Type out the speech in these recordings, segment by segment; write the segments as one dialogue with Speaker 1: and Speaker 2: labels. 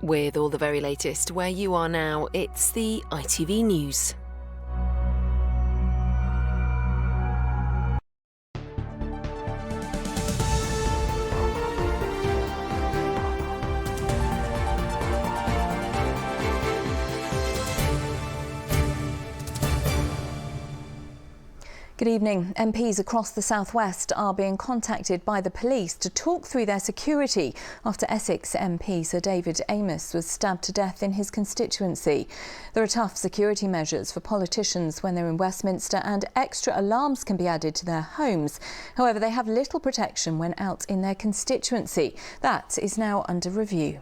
Speaker 1: With all the very latest where you are now, it's the ITV News.
Speaker 2: Good evening. MPs across the southwest are being contacted by the police to talk through their security after Essex MP Sir David Amess was stabbed to death in his constituency. There are tough security measures for politicians when they're in Westminster, and extra alarms can be added to their homes. However, they have little protection when out in their constituency. That is now under review.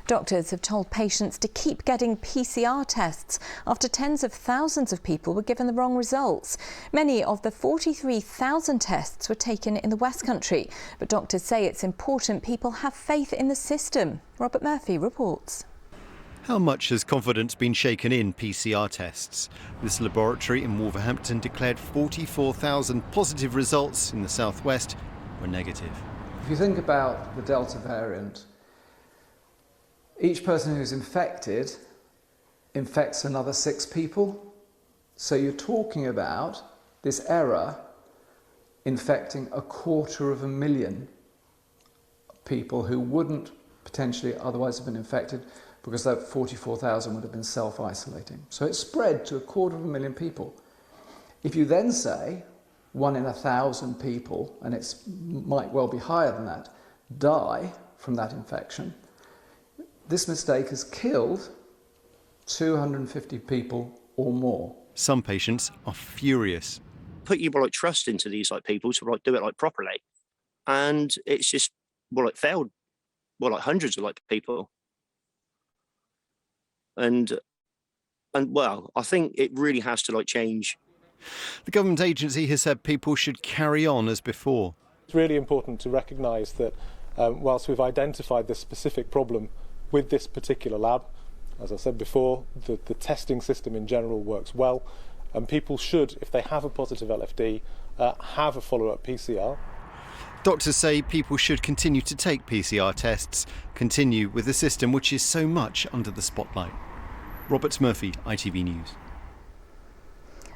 Speaker 2: Doctors have told patients to keep getting PCR tests after tens of thousands of people were given the wrong results. Many of the 43,000 tests were taken in the West Country, but doctors say it's important people have faith in the system. Robert Murphy reports.
Speaker 3: How much has confidence been shaken in PCR tests? This laboratory in Wolverhampton declared 44,000 positive results in the southwest were negative.
Speaker 4: If you think about the Delta variant, each person who's infected infects another 6 people. So you're talking about this error infecting 250,000 people who wouldn't potentially otherwise have been infected, because that 44,000 would have been self-isolating. So it spread to 250,000 people. If you then say 1 in 1,000 people, and it might well be higher than that, die from that infection, this mistake has killed 250 people or more.
Speaker 3: Some patients are furious.
Speaker 5: Put your trust into these people to do it properly, and it's just failed hundreds of people. And well, I think it really has to change.
Speaker 3: The government agency has said people should carry on as before.
Speaker 6: It's really important to recognise that whilst we've identified this specific problem with this particular lab, as I said before, the testing system in general works well, and people should, if they have a positive LFD, have a follow-up PCR.
Speaker 3: Doctors say people should continue to take PCR tests, continue with the system which is so much under the spotlight. Robert Murphy, ITV News.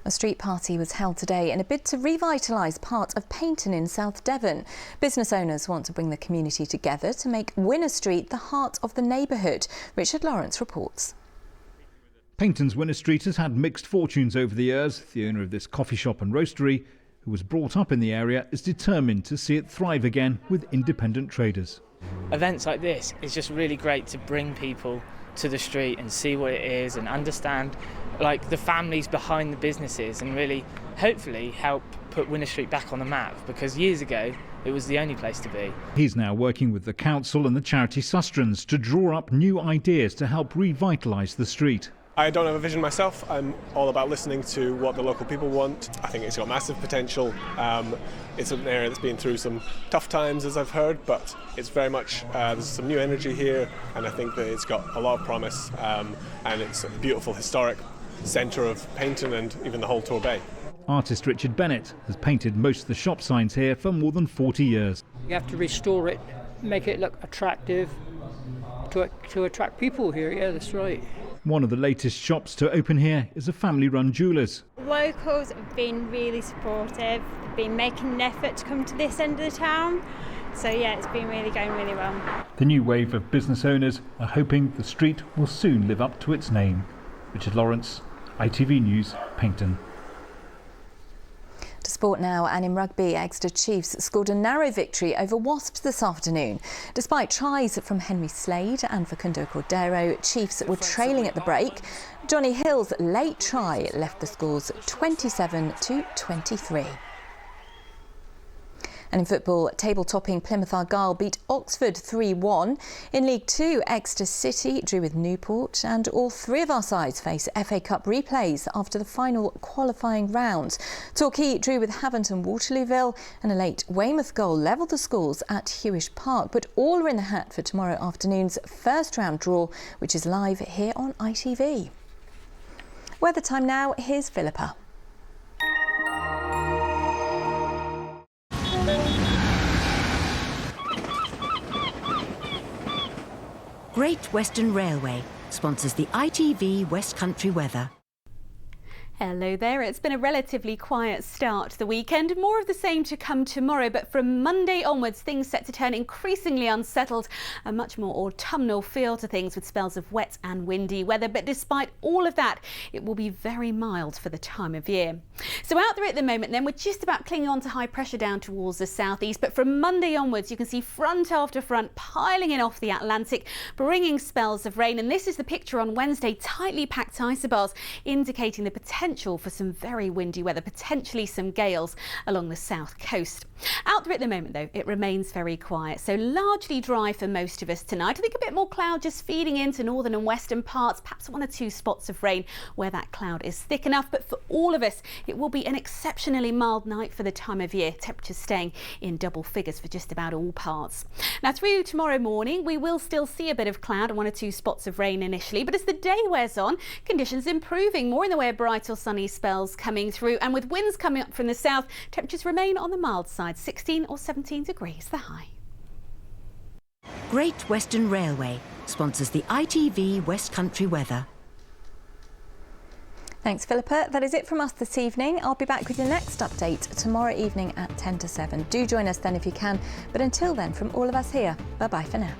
Speaker 2: A street party was held today in a bid to revitalise part of Paynton in South Devon. Business owners want to bring the community together to make Winner Street the heart of the neighbourhood. Richard Lawrence reports.
Speaker 7: Paynton's Winner Street has had mixed fortunes over the years. The owner of this coffee shop and roastery, who was brought up in the area, is determined to see it thrive again with independent traders.
Speaker 8: Events like this is just really great to bring people to the street and see what it is and understand the families behind the businesses, and really hopefully help put Winner Street back on the map, because years ago it was the only place to be.
Speaker 7: He's now working with the council and the charity Sustrans to draw up new ideas to help revitalise the street.
Speaker 9: I don't have a vision myself. I'm all about listening to what the local people want. I think it's got massive potential. It's an area that's been through some tough times, as I've heard, but it's very much, there's some new energy here, and I think that it's got a lot of promise, and it's a beautiful historic centre of Paynton and even the whole Tor Bay.
Speaker 7: Artist Richard Bennett has painted most of the shop signs here for more than 40 years.
Speaker 10: You have to restore it, make it look attractive to attract people here. Yeah, that's right.
Speaker 7: One of the latest shops to open here is a family-run jeweller's.
Speaker 11: Locals have been really supportive. They've been making an effort to come to this end of the town. So yeah, it's been really going really well.
Speaker 7: The new wave of business owners are hoping the street will soon live up to its name. Richard Lawrence, ITV News, Paynton.
Speaker 2: To sport now, and in rugby, Exeter Chiefs scored a narrow victory over Wasps this afternoon. Despite tries from Henry Slade and Facundo Cordero, Chiefs were trailing at the break. Johnny Hill's late try left the scores 27-23. And in football, table-topping Plymouth Argyle beat Oxford 3-1. In League Two, Exeter City drew with Newport, and all 3 of our sides face FA Cup replays after the final qualifying round. Torquay drew with Havant and Waterlooville, and a late Weymouth goal levelled the scores at Hewish Park. But all are in the hat for tomorrow afternoon's first round draw, which is live here on ITV. Weather time now, here's Philippa.
Speaker 12: Great Western Railway sponsors the ITV West Country weather.
Speaker 13: Hello there. It's been a relatively quiet start to the weekend. More of the same to come tomorrow, but from Monday onwards, things set to turn increasingly unsettled. A much more autumnal feel to things with spells of wet and windy weather. But despite all of that, it will be very mild for the time of year. So out there at the moment then, we're just about clinging on to high pressure down towards the southeast. But from Monday onwards, you can see front after front piling in off the Atlantic, bringing spells of rain. And this is the picture on Wednesday, tightly packed isobars, indicating the potential for some very windy weather, potentially some gales along the south coast. Out there at the moment though, it remains very quiet, so largely dry for most of us tonight. I think a bit more cloud just feeding into northern and western parts, perhaps 1 or 2 spots of rain where that cloud is thick enough, but for all of us it will be an exceptionally mild night for the time of year, temperatures staying in double figures for just about all parts. Now through tomorrow morning we will still see a bit of cloud and 1 or 2 spots of rain initially, but as the day wears on, conditions improving, more in the way of bright or sunny spells coming through, and with winds coming up from the south, temperatures remain on the mild side, 16 or 17 degrees the high.
Speaker 12: Great Western Railway sponsors the ITV West Country weather.
Speaker 2: Thanks, Philippa. That is it from us this evening. I'll be back with your next update tomorrow evening at 10 to 7. Do join us then if you can. But until then, from all of us here, bye-bye for now.